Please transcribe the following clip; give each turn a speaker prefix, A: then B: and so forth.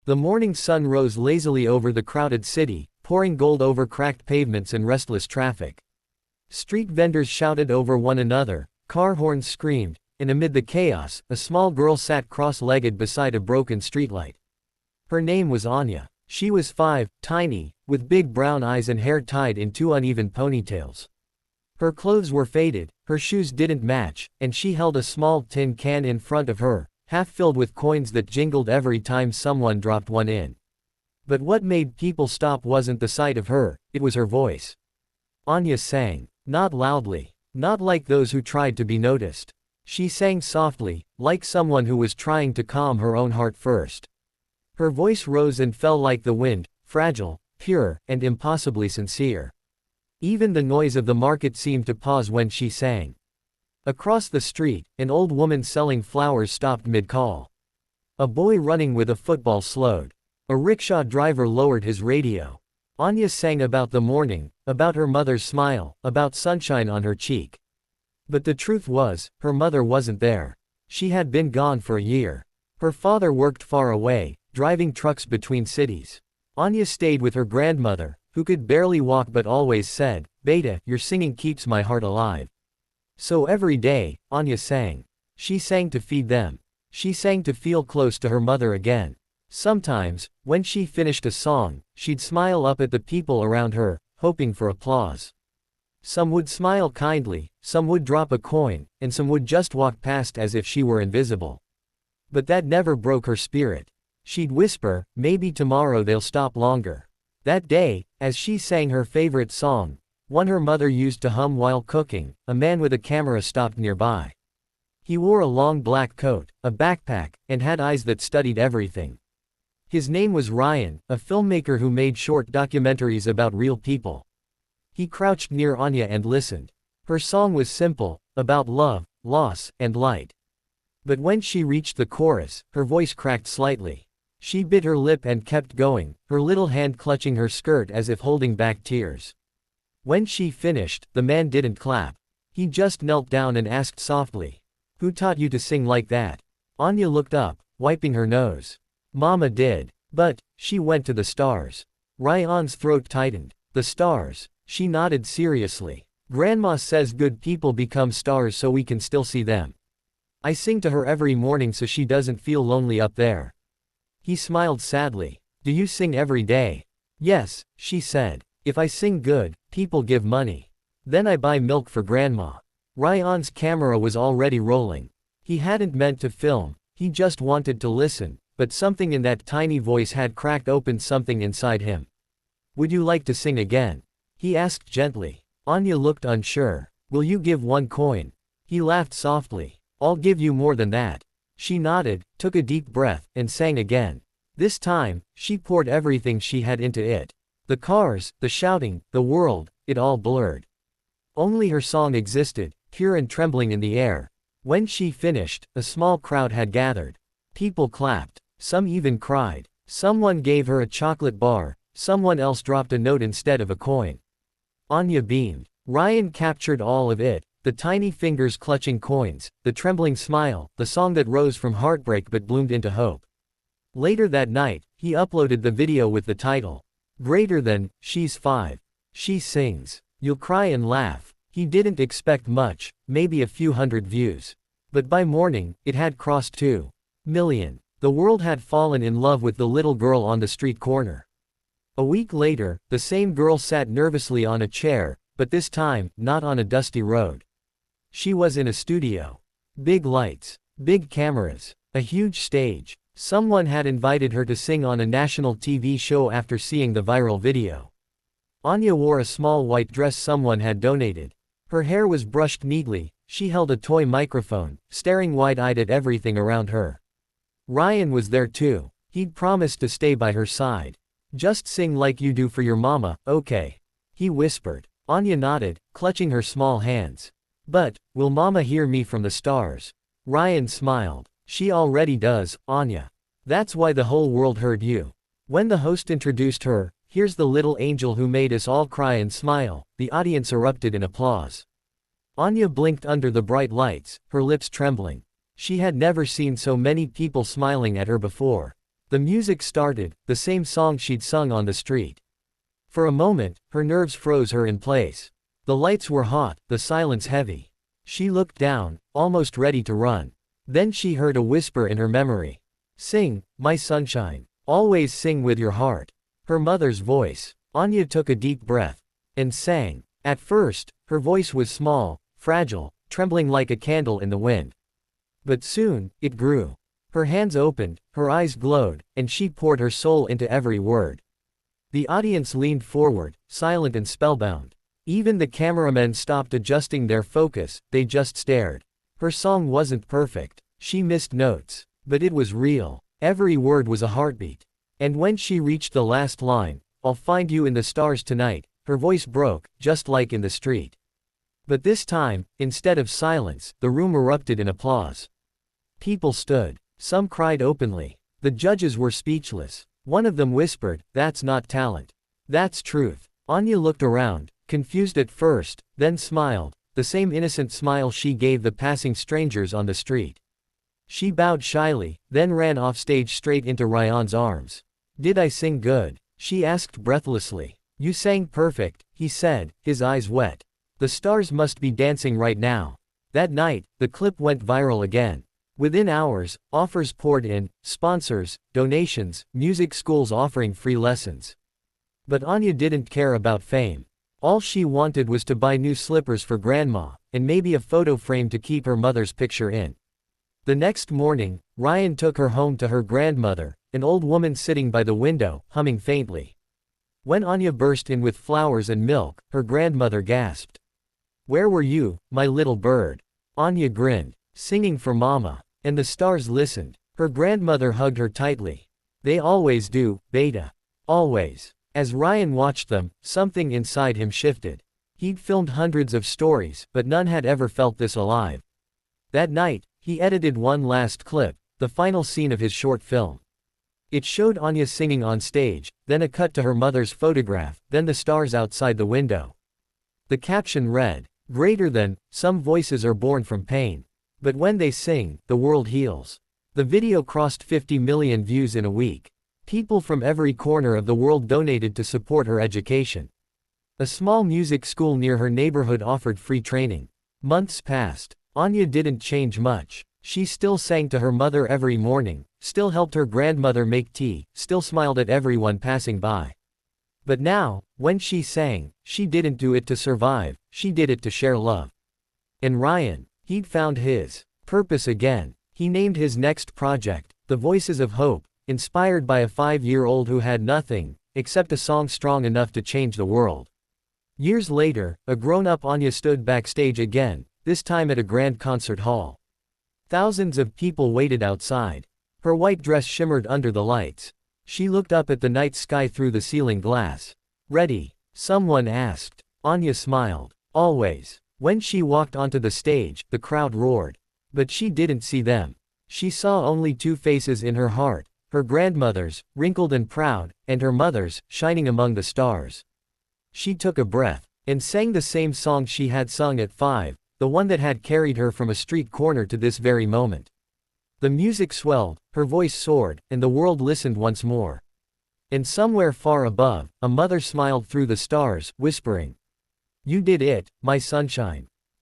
A: The morning sun rose lazily over the crowded city, pouring gold over cracked pavements and restless traffic. Street vendors shouted over one another, car horns screamed, and amid the chaos, a small girl sat cross-legged beside a broken streetlight. Her name was Anya. She was 5, tiny, with big brown eyes and hair tied in 2 uneven ponytails. Her clothes were faded, her shoes didn't match, and she held a small tin can in front of her, half filled with coins that jingled every time someone dropped one in. But what made people stop wasn't the sight of her, it was her voice. Anya sang. Not loudly. Not like those who tried to be noticed. She sang softly, like someone who was trying to calm her own heart first. Her voice rose and fell like the wind, fragile, pure, and impossibly sincere. Even the noise of the market seemed to pause when she sang. Across the street, an old woman selling flowers stopped mid-call. A boy running with a football slowed. A rickshaw driver lowered his radio. Anya sang about the morning, about her mother's smile, about sunshine on her cheek. But the truth was, her mother wasn't there. She had been gone for a year. Her father worked far away, driving trucks between cities. Anya stayed with her grandmother, who could barely walk but always said, "Beta, your singing keeps my heart alive." So every day, Anya sang. She sang to feed them. She sang to feel close to her mother again. Sometimes, when she finished a song, she'd smile up at the people around her, hoping for applause. Some would smile kindly, some would drop a coin, and some would just walk past as if she were invisible. But that never broke her spirit. She'd whisper, "Maybe tomorrow they'll stop longer." That day, as she sang her favorite song, one her mother used to hum while cooking, a man with a camera stopped nearby. He wore a long black coat, a backpack, and had eyes that studied everything. His name was Ryan, a filmmaker who made short documentaries about real people. He crouched near Anya and listened. Her song was simple, about love, loss, and light. But when she reached the chorus, her voice cracked slightly. She bit her lip and kept going, her little hand clutching her skirt as if holding back tears. When she finished, the man didn't clap. He just knelt down and asked softly, "Who taught you to sing like that?" Anya looked up, wiping her nose. "Mama did. But," she went to the stars. Ryan's throat tightened. "The stars?" She nodded seriously. "Grandma says good people become stars so we can still see them. I sing to her every morning so she doesn't feel lonely up there." He smiled sadly. "Do you sing every day?" "Yes," she said. "If I sing good, people give money. Then I buy milk for Grandma." Ryan's camera was already rolling. He hadn't meant to film, he just wanted to listen. But something in that tiny voice had cracked open something inside him. "Would you like to sing again?" he asked gently. Anya looked unsure. "Will you give 1 coin?" He laughed softly. "I'll give you more than that." She nodded, took a deep breath, and sang again. This time, she poured everything she had into it. The cars, the shouting, the world, it all blurred. Only her song existed, pure and trembling in the air. When she finished, a small crowd had gathered. People clapped. Some even cried. Someone gave her a chocolate bar, someone else dropped a note instead of a coin. Anya beamed. Ryan captured all of it, the tiny fingers clutching coins, the trembling smile, the song that rose from heartbreak but bloomed into hope. Later that night, he uploaded the video with the title, "Greater Than, She's 5. She Sings. You'll Cry and Laugh." He didn't expect much, maybe a few hundred views. But by morning, it had crossed 2 million. The world had fallen in love with the little girl on the street corner. A week later, the same girl sat nervously on a chair, but this time, not on a dusty road. She was in a studio. Big lights. Big cameras. A huge stage. Someone had invited her to sing on a national TV show after seeing the viral video. Anya wore a small white dress someone had donated. Her hair was brushed neatly, she held a toy microphone, staring wide-eyed at everything around her. Ryan was there too. He'd promised to stay by her side. "Just sing like you do for your mama, okay?" he whispered. Anya nodded, clutching her small hands. "But, will Mama hear me from the stars?" Ryan smiled. "She already does, Anya. That's why the whole world heard you." When the host introduced her, "Here's the little angel who made us all cry and smile," the audience erupted in applause. Anya blinked under the bright lights, her lips trembling. She had never seen so many people smiling at her before. The music started, the same song she'd sung on the street. For a moment, her nerves froze her in place. The lights were hot, the silence heavy. She looked down, almost ready to run. Then she heard a whisper in her memory. "Sing, my sunshine. Always sing with your heart." Her mother's voice. Anya took a deep breath and sang. At first, her voice was small, fragile, trembling like a candle in the wind. But soon, it grew. Her hands opened, her eyes glowed, and she poured her soul into every word. The audience leaned forward, silent and spellbound. Even the cameramen stopped adjusting their focus, they just stared. Her song wasn't perfect. She missed notes. But it was real. Every word was a heartbeat. And when she reached the last line, "I'll find you in the stars tonight," her voice broke, just like in the street. But this time, instead of silence, the room erupted in applause. People stood. Some cried openly. The judges were speechless. One of them whispered, "That's not talent. That's truth." Anya looked around, confused at first, then smiled, the same innocent smile she gave the passing strangers on the street. She bowed shyly, then ran off stage straight into Ryan's arms. "Did I sing good?" she asked breathlessly. "You sang perfect," he said, his eyes wet. "The stars must be dancing right now." That night, the clip went viral again. Within hours, offers poured in, sponsors, donations, music schools offering free lessons. But Anya didn't care about fame. All she wanted was to buy new slippers for grandma, and maybe a photo frame to keep her mother's picture in. The next morning, Ryan took her home to her grandmother, an old woman sitting by the window, humming faintly. When Anya burst in with flowers and milk, her grandmother gasped. "Where were you, my little bird?" Anya grinned. "Singing for Mama." And the stars listened. Her grandmother hugged her tightly. "They always do, Beta. Always." As Ryan watched them, something inside him shifted. He'd filmed hundreds of stories, but none had ever felt this alive. That night, he edited one last clip, the final scene of his short film. It showed Anya singing on stage, then a cut to her mother's photograph, then the stars outside the window. The caption read, "Greater than, some voices are born from pain. But when they sing, the world heals." The video crossed 50 million views in a week. People from every corner of the world donated to support her education. A small music school near her neighborhood offered free training. Months passed. Anya didn't change much. She still sang to her mother every morning, still helped her grandmother make tea, still smiled at everyone passing by. But now, when she sang, she didn't do it to survive, she did it to share love. And Ryan, he'd found his purpose again. He named his next project, The Voices of Hope, inspired by a 5-year-old who had nothing except a song strong enough to change the world. Years later, a grown-up Anya stood backstage again, this time at a grand concert hall. Thousands of people waited outside. Her white dress shimmered under the lights. She looked up at the night sky through the ceiling glass. "Ready?" someone asked. Anya smiled. "Always." When she walked onto the stage, the crowd roared. But she didn't see them. She saw only two faces in her heart, her grandmother's, wrinkled and proud, and her mother's, shining among the stars. She took a breath, and sang the same song she had sung at 5, the one that had carried her from a street corner to this very moment. The music swelled, her voice soared, and the world listened once more. And somewhere far above, a mother smiled through the stars, whispering, "You did it, my sunshine."